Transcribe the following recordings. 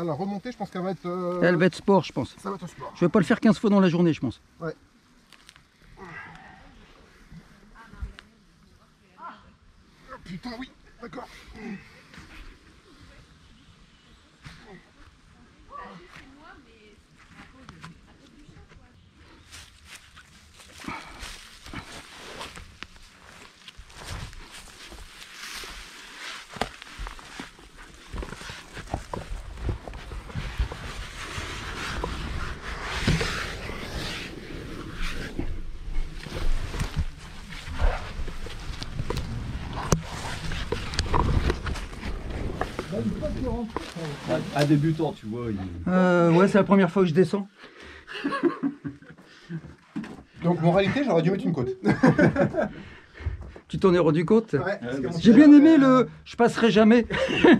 la remontée, je pense qu'elle va être... Elle va être sport, je pense. Ça va être sport. Je vais pas le faire 15 fois dans la journée, je pense. Ouais. Oh, putain, oui, d'accord. À débutant, tu vois. Ouais, c'est la première fois que je descends. Donc, moralité, j'aurais dû mettre une côte. Tu t'en es rendu compte? Ouais, J'ai bien aimé le « je passerai jamais ».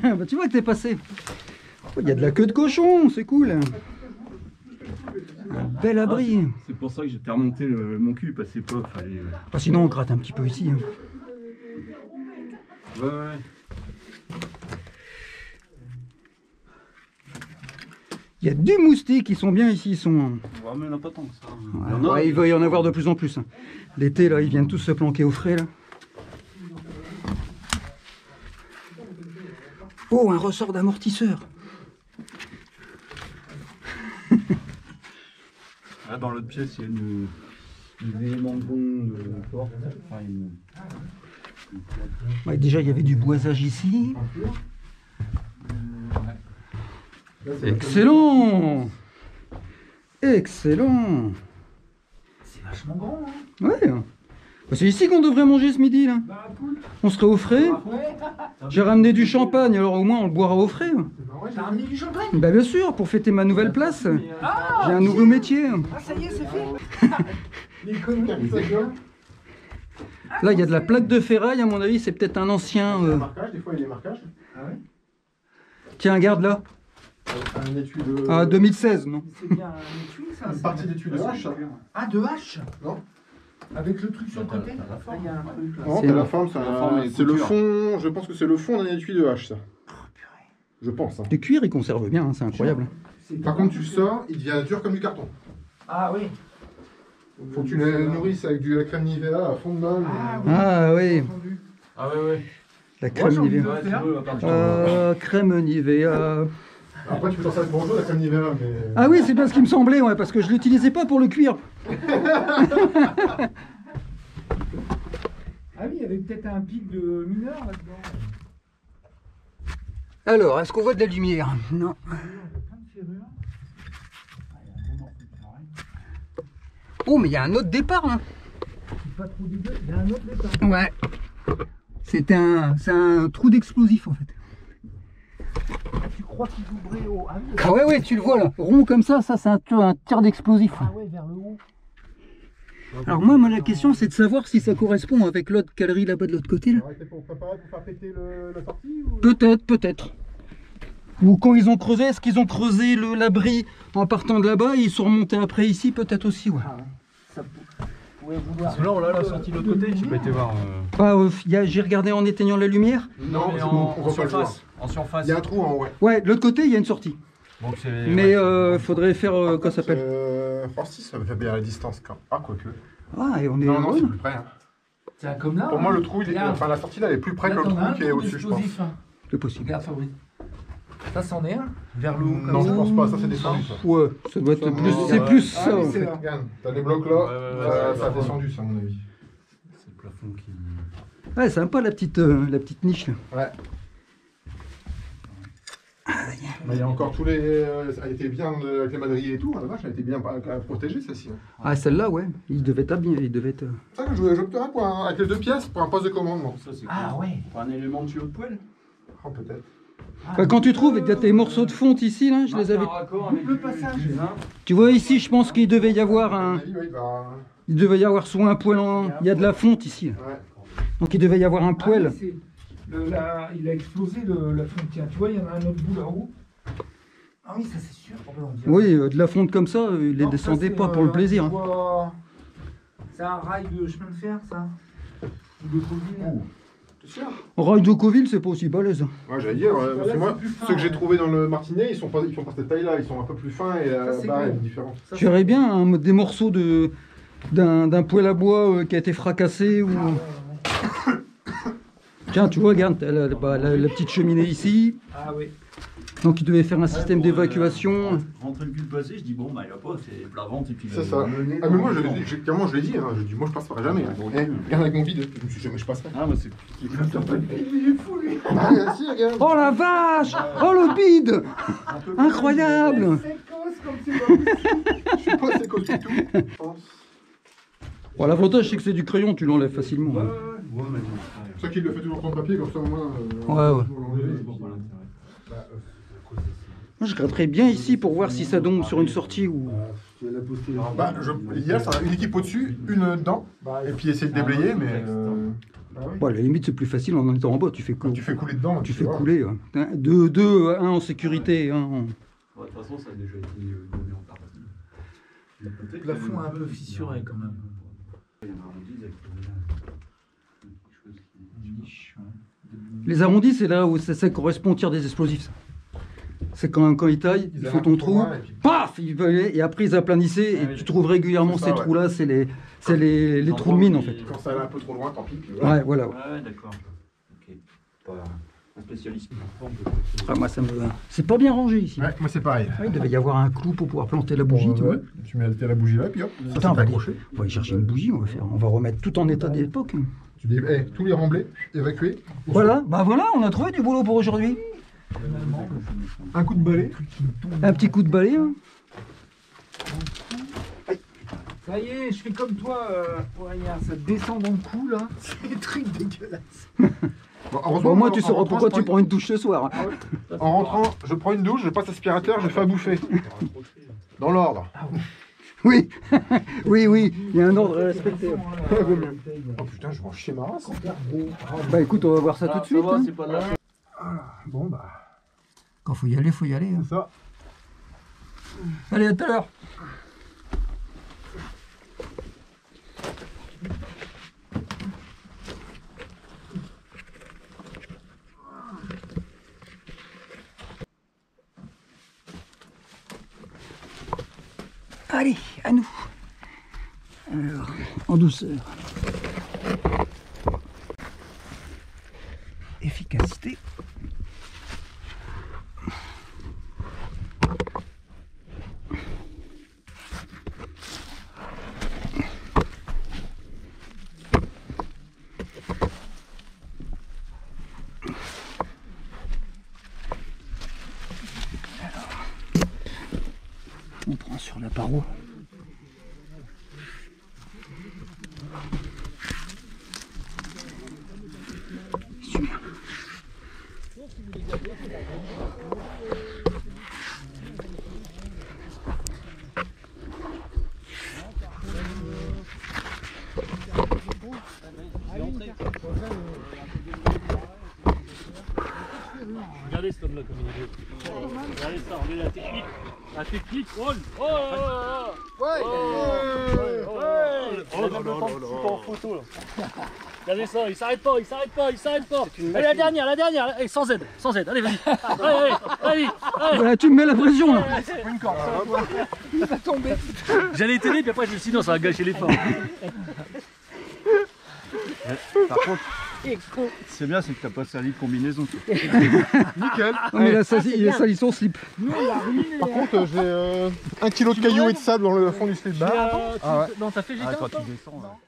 Bah, tu vois que t'es passé. Il y a de la queue de cochon, c'est cool. Un bel abri. C'est pour ça que j'étais remonté mon cul, il passait pas. Fallait... Ah, sinon, on gratte un petit peu ici. Hein. Ouais, ouais. Il y a des moustiques qui sont bien ici. Ils sont... Ouais, mais il n'y en a pas tant que ça. Ouais, il va y en avoir de plus en plus. Hein. L'été, là, ils viennent tous se planquer au frais. Là. Oh, un ressort d'amortisseur. Là, dans l'autre pièce, il y a une élément de bombe porte. Enfin, Ouais, déjà, il y avait du boisage ici. Excellent! Excellent! C'est vachement grand, hein. Ouais. Bah, c'est ici qu'on devrait manger ce midi, là. Bah, cool. On serait au frais. Ouais. J'ai ramené du champagne, alors au moins on le boira au frais. T'as ramené du champagne? Bah bien sûr, pour fêter ma nouvelle place. Ah, J'ai un nouveau métier. ah, ça y est, c'est fait. Les conneries, c'est bien. Là, il y a de la plaque de ferraille, à mon avis, c'est peut-être un ancien... marquage, des fois il y a des marquages. Ah ouais? Tiens, regarde là. Un étui de... Ah, 2016, non? C'est bien un étui, ça? Une partie d'étui de hache. Ah, de hache? Non. Avec le truc sur le côté? Là, il y a un truc là. Non, C'est t'as le- la forme, et c'est le couture. fond, je pense que c'est le fond d'un étui de hache, ça. Je pense. Hein. Du cuir, il conserve bien, hein, c'est incroyable. Par contre, tu le sors, il devient dur comme du carton. Ah oui. Faut que tu le nourrisses avec de la crème Nivea à fond de balle. Ah oui. Ah oui, Entendu. Ah ouais, ouais. la Moi, crème j'ai envie de Nivea. le faire. Crème Nivea. Après, tu peux faire ça avec bonjour, la crème Nivea, mais... Ah oui, c'est bien ce qui me semblait, ouais, parce que je l'utilisais pas pour le cuir. Ah oui, il y avait peut-être un pic de mineur là-dedans. Alors, est-ce qu'on voit de la lumière? Non. Plein de ferrures. Ah, il y a un bon morceau de ferraille. Oh, mais il y a un autre départ, hein. C'est pas trop dégueu. Il y a un autre départ. Ouais. C'est un trou d'explosif, en fait. Tu crois qu'il ouvrait au... Ah oui, Ah ouais, ouais, tu le vois là, rond comme ça c'est un tir d'explosif. ah ouais, vers le haut. Alors moi, la question c'est de savoir si ça correspond avec l'autre galerie là-bas de l'autre côté là. Arrêtez pour préparer pour faire péter la sortie ou... Peut-être, peut-être. Ou quand ils ont creusé, est-ce qu'ils ont creusé l'abri en partant de là-bas et ils sont remontés après ici, peut-être aussi, ouais. Ah ouais. Ça pourrait vouloir... Parce que là, on l'a la sortie de l'autre côté, j'ai pas été voir. Ah, j'ai regardé en éteignant la lumière. Non, mais on en voit pas le surface. En surface. Il y a un trou en haut, ouais. Ouais, de l'autre côté il y a une sortie. Donc c'est... Mais faudrait faire, comment ça s'appelle? Oh si, ça me fait bien la distance quand... Ah, quoique. Ah, et on est... Non, non, c'est plus près. Hein. Tiens, comme là. Pour moi, le trou, il est... Regarde. enfin la sortie là, elle est plus près Là, que le t'en as un trou qui est trou au-dessus, je pense. d'explosif, hein. C'est possible. Regarde, Fabrice. Ça, c'en est un. Vers le haut. comme Non, ça. je pense pas, ça c'est descendu ça. Ouais, ça doit être Ça, plus... non, C'est ouais. plus Ah ça, oui, en c'est fait. là. Regarde, t'as des blocs là, ça a ouais. descendu ça à mon avis. C'est le plafond qui... Ouais, sympa la petite niche là. Ouais. Mais il y a encore tous les... elle était bien avec les madriers et tout, la vache, elle était bien protégée celle-ci. Hein. Ah, celle-là, ouais, il devait être bien, il devait être... C'est ça que j'opterais pour avec les deux pièces pour un poste de commandement. Ça, c'est Ah ouais. Pour un élément de tuyau de poêle. Oh, peut-être. Bah, quand tu trouves, il y a tes morceaux de fonte ici, là, je les avais... Le passage. Tu vois ici, je pense qu'il devait y avoir À mon un... avis, ouais, il va... Il devait y avoir soit un poêle en... Il y a de la fonte ici. Là. Ouais. Donc il devait y avoir un poêle. Ah oui, il a explosé la fonte. Tiens, tu vois, il y en a un autre bout là-haut. Ah oui, ça c'est sûr. Oh, ben, on dirait- Oui, de la fonte comme ça, il les Non, descendait ça, pas c'est, pour le plaisir. tu Hein. vois, c'est un rail de chemin de fer, ça. Ou de colline. C'est sûr. Rail de Coville, c'est pas aussi balèze. Ouais, j'allais dire, parce que Là, moi, c'est plus fin, ceux que j'ai ouais. trouvés dans le Martinet, ils font pas cette taille-là, ils sont un peu plus fins et la c'est barre cool. est différente. Ça, Tu aurais bien des morceaux d'un poêle à bois qui a été fracassé ou... Tiens, tu vois, regarde, t'as la petite cheminée ici. Ah oui. Donc il devait faire un système d'évacuation. Rentrer le cul passé, je dis bon, bah il n'y a pas, c'est plat ventre et puis. C'est ça. Ah, mais moi, clairement, je l'ai dit, hein. Je dis, moi, je passerai jamais. Hein. Eh, regarde avec mon vide, je me suis jamais, je passerai. Ah, moi c'est. Il est fou, lui. Ah, si, regarde. Oh la vache! Oh le bide! Incroyable! C'est cos comme c'est pas possible. Je suis pas assez costaud du tout, je pense. Bon, l'avantage c'est que c'est du crayon, tu l'enlèves facilement. hein. Ouais, mais C'est ça qu'il le fait toujours prendre papier, comme ça, au moins. Ouais. on l'enlève. Moi je gratterais bien ici pour voir si ça tombe sur une sortie ou... Bah, l'idéal, c'est une équipe au-dessus, une dedans, et puis essayer de déblayer, mais. Bah oui. Bon, à la limite c'est plus facile en étant en bas, tu fais, Quand tu fais couler dedans, tu fais vois. couler. Hein. Deux, un en sécurité, un en... de toute façon, ça a déjà été donné en partie. Le plafond est un peu fissuré quand même. Il y en a un arrondi, quelque chose qui. Les arrondis, c'est là où ça correspond au tir des explosifs. ça. C'est quand ils taillent, il faut ton trou, paf, et après ils aplanissaient, et tu trouves régulièrement C'est ces ça, ouais. trous-là, c'est les trous de mine en fait. Quand ça allait un peu trop loin, tant pis. Puis voilà. Ouais, voilà. Ouais, d'accord. Ok. Pas un spécialiste. Ah, moi, ça me... C'est pas bien rangé ici. Ouais, moi c'est pareil. Ah, il devait y avoir un clou pour pouvoir planter la bougie, tu vois. Tu mets la bougie là, puis hop, ça Attends, c'est accroché. on va aller chercher une bougie, on va remettre tout en état d'époque. Tu dis, tous les remblais, évacués. Voilà, bah voilà, on a trouvé du boulot pour aujourd'hui. Un coup de balai. Un petit coup de balai. Hein. Ça y est, je fais comme toi, Aurélien, ça descend dans le cou là. C'est des trucs dégueulasses. Bon, heureusement, Bon, moi, en tu sauras rentrant, pourquoi je tu prends prends une douche ce soir. En rentrant, je prends une douche, je passe aspirateur, je fais à bouffer. Dans l'ordre. Oui, oui, il y a un ordre à respecter. Oh putain, je vais en chier ma race. Bah écoute, on va voir ça tout de suite. Hein. C'est pas là. Bon bah, Quand faut y aller, faut y aller. hein. c'est ça. Allez, à tout à l'heure. Allez, à nous. Alors, en douceur. Efficacité. On prend sur la paroi. Celui-là. Regardez ce homme-là comme il est beau. Regardez ça, regardez la technique. La technique, roll. Oh en photo là. Regardez ça, il s'arrête pas, il s'arrête pas, il s'arrête pas. Allez, la dernière, allez, sans aide, allez, vas-y. Allez. Voilà, tu me mets la pression là. J'allais t'aider, puis après je me suis dit non, ça va gâcher l'effort. Par contre, c'est bien, c'est que t'as pas servi de combinaison. Nickel. Non, mais là, il a sali son slip. Par contre, j'ai 1 kilo de cailloux et de sable dans le fond du slip bar. Non, t'as fait GT Ah, quand encore tu descends là.